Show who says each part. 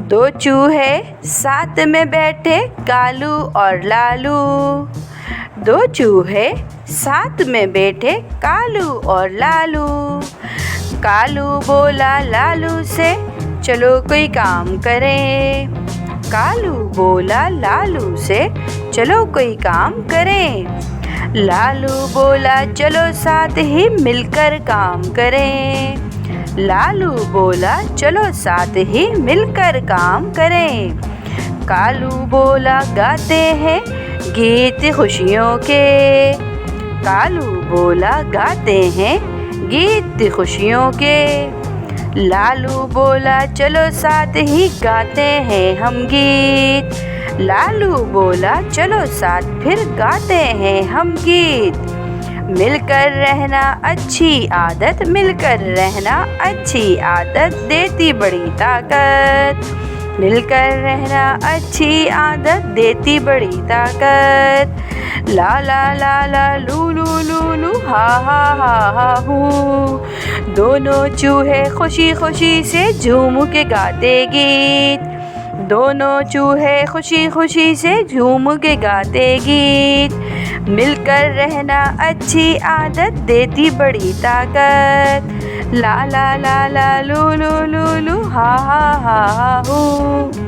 Speaker 1: दो चूहे साथ में बैठे कालू और लालू। दो चूहे साथ में बैठे कालू और लालू। कालू बोला लालू से चलो कोई काम करें। कालू बोला लालू से चलो कोई काम करें। लालू बोला चलो साथ ही मिलकर काम करें। लालू बोला चलो साथ ही मिलकर काम करें। कालू बोला गाते हैं गीत खुशियों के। कालू बोला गाते हैं गीत खुशियों के। लालू बोला चलो साथ ही गाते हैं हम गीत। लालू बोला चलो साथ फिर गाते हैं हम गीत। मिलकर रहना अच्छी आदत, मिलकर रहना अच्छी आदत देती बड़ी ताकत। मिलकर रहना अच्छी आदत देती बड़ी ताकत। ला ला ला ला लू लू लू लू हा हा हा हा हू। दोनों चूहे खुशी खुशी से झूम के गाते गीत। दोनों चूहे खुशी खुशी से झूम के गाते गीत। मिलकर रहना अच्छी आदत देती बड़ी ताकत। ला ला ला ला लू लू लू लू हा हा हा हा हू।